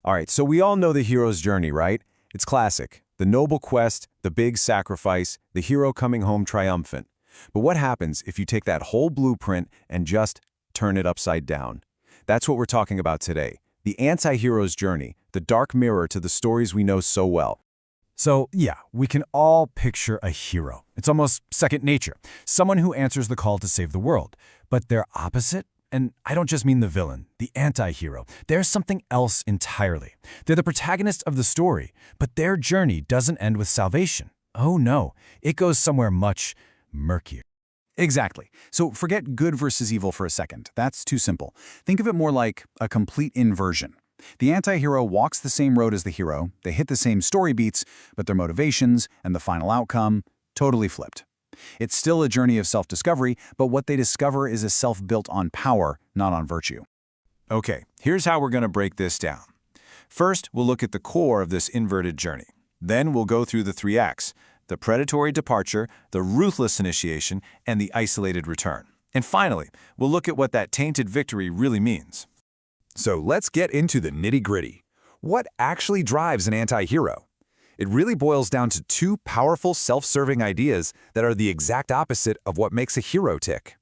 All right, so we all know the hero's journey, right? It's classic. The noble quest, the big sacrifice, the hero coming home triumphant. But what happens if you take that whole blueprint and just turn it upside down? That's what we're talking about today. The anti-hero's journey, the dark mirror to the stories we know so well. So, yeah, we can all picture a hero. It's almost second nature. Someone who answers the call to save the world. But their opposite? And I don't just mean the villain, the anti-hero. They're something else entirely. They're the protagonist of the story, but their journey doesn't end with salvation. Oh no, it goes somewhere much murkier. Exactly. So forget good versus evil for a second. That's too simple. Think of it more like a complete inversion. The anti-hero walks the same road as the hero, they hit the same story beats, but their motivations and the final outcome totally flipped. It's still a journey of self-discovery, but what they discover is a self built on power, not on virtue. Okay, here's how we're going to break this down. First, we'll look at the core of this inverted journey. Then we'll go through the 3 acts: the predatory departure, the ruthless initiation, and the isolated return. And finally, we'll look at what that tainted victory really means. So let's get into the nitty-gritty. What actually drives an anti-hero? It really boils down to 2 powerful self-serving ideas that are the exact opposite of what makes a hero tick.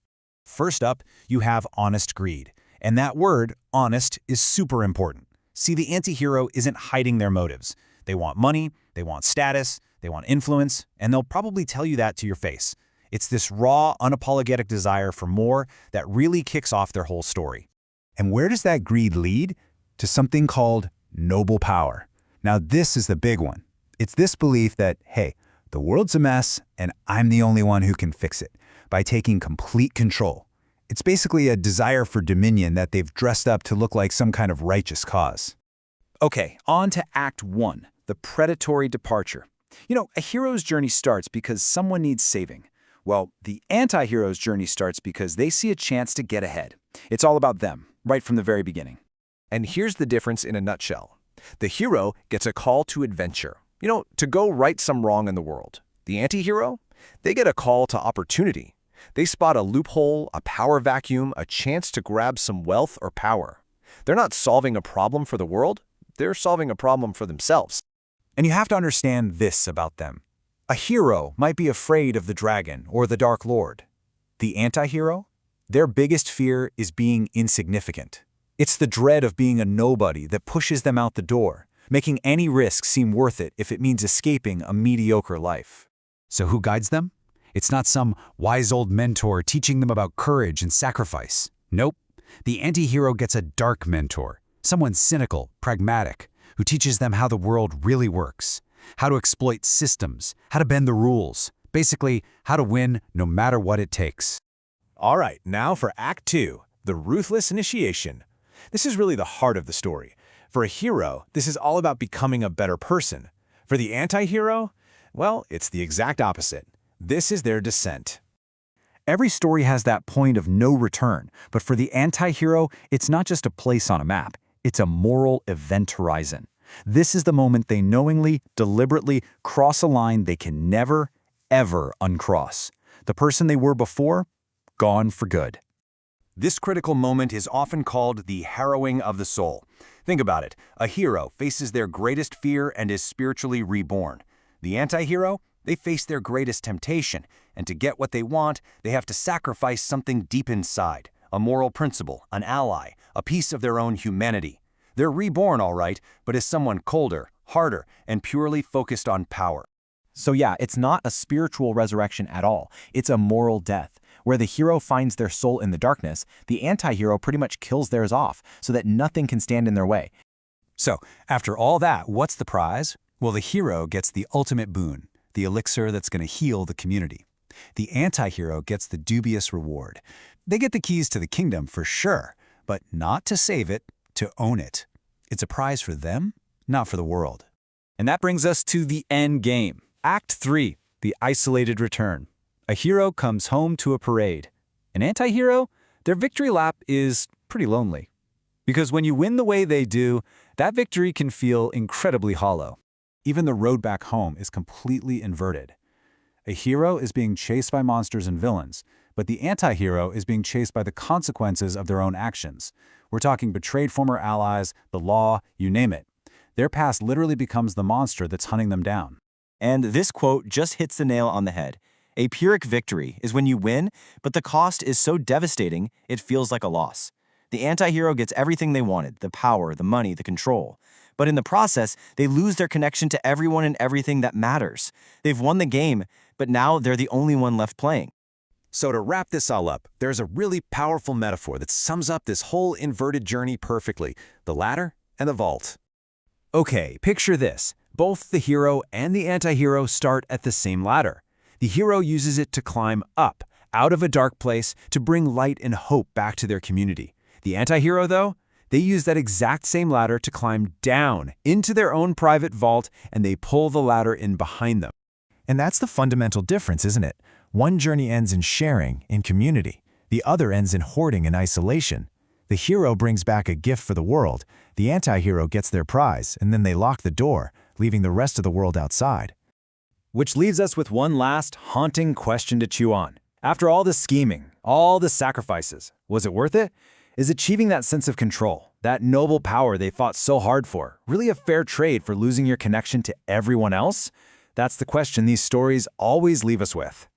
First up, you have honest greed. And that word, honest, is super important. See, the anti-hero isn't hiding their motives. They want money, they want status, they want influence, and they'll probably tell you that to your face. It's this raw, unapologetic desire for more that really kicks off their whole story. And where does that greed lead? To something called noble power. Now this is the big one. It's this belief that, hey, the world's a mess and I'm the only one who can fix it, by taking complete control. It's basically a desire for dominion that they've dressed up to look like some kind of righteous cause. Okay, on to Act 1, the predatory departure. You know, a hero's journey starts because someone needs saving. Well, the anti-hero's journey starts because they see a chance to get ahead. It's all about them, right from the very beginning. And here's the difference in a nutshell. The hero gets a call to adventure. You know, to go right some wrong in the world. The anti-hero? They get a call to opportunity. They spot a loophole, a power vacuum, a chance to grab some wealth or power. They're not solving a problem for the world, they're solving a problem for themselves. And you have to understand this about them. A hero might be afraid of the dragon or the Dark Lord. The anti-hero? Their biggest fear is being insignificant. It's the dread of being a nobody that pushes them out the door, making any risk seem worth it if it means escaping a mediocre life. So who guides them? It's not some wise old mentor teaching them about courage and sacrifice. Nope. The anti-hero gets a dark mentor, someone cynical, pragmatic, who teaches them how the world really works, how to exploit systems, how to bend the rules, basically how to win no matter what it takes. All right, now for Act 2, the ruthless initiation. This is really the heart of the story. For a hero, this is all about becoming a better person. For the anti-hero, well, it's the exact opposite. This is their descent. Every story has that point of no return, but for the anti-hero, it's not just a place on a map. It's a moral event horizon. This is the moment they knowingly, deliberately cross a line they can never, ever uncross. The person they were before, gone for good. This critical moment is often called the harrowing of the soul. Think about it. A hero faces their greatest fear and is spiritually reborn. The anti-hero? They face their greatest temptation, and to get what they want, they have to sacrifice something deep inside, a moral principle, an ally, a piece of their own humanity. They're reborn, all right, but as someone colder, harder, and purely focused on power. So yeah, it's not a spiritual resurrection at all. It's a moral death. Where the hero finds their soul in the darkness, the anti-hero pretty much kills theirs off so that nothing can stand in their way. So, after all that, what's the prize? Well, the hero gets the ultimate boon, the elixir that's going to heal the community. The anti-hero gets the dubious reward. They get the keys to the kingdom for sure, but not to save it, to own it. It's a prize for them, not for the world. And that brings us to the end game. Act 3, the isolated return. A hero comes home to a parade. An anti-hero? Their victory lap is pretty lonely. Because when you win the way they do, that victory can feel incredibly hollow. Even the road back home is completely inverted. A hero is being chased by monsters and villains, but the anti-hero is being chased by the consequences of their own actions. We're talking betrayed former allies, the law, you name it. Their past literally becomes the monster that's hunting them down. And this quote just hits the nail on the head. A Pyrrhic victory is when you win, but the cost is so devastating it feels like a loss. The anti-hero gets everything they wanted, the power, the money, the control. But in the process, they lose their connection to everyone and everything that matters. They've won the game, but now they're the only one left playing. So to wrap this all up, there's a really powerful metaphor that sums up this whole inverted journey perfectly: the ladder and the vault. Okay, picture this. Both the hero and the anti-hero start at the same ladder. The hero uses it to climb up, out of a dark place, to bring light and hope back to their community. The anti-hero, though, they use that exact same ladder to climb down into their own private vault, and they pull the ladder in behind them. And that's the fundamental difference, isn't it? One journey ends in sharing, in community. The other ends in hoarding and isolation. The hero brings back a gift for the world. The anti-hero gets their prize, and then they lock the door, leaving the rest of the world outside. Which leaves us with one last haunting question to chew on. After all the scheming, all the sacrifices, was it worth it? Is achieving that sense of control, that noble power they fought so hard for, really a fair trade for losing your connection to everyone else? That's the question these stories always leave us with.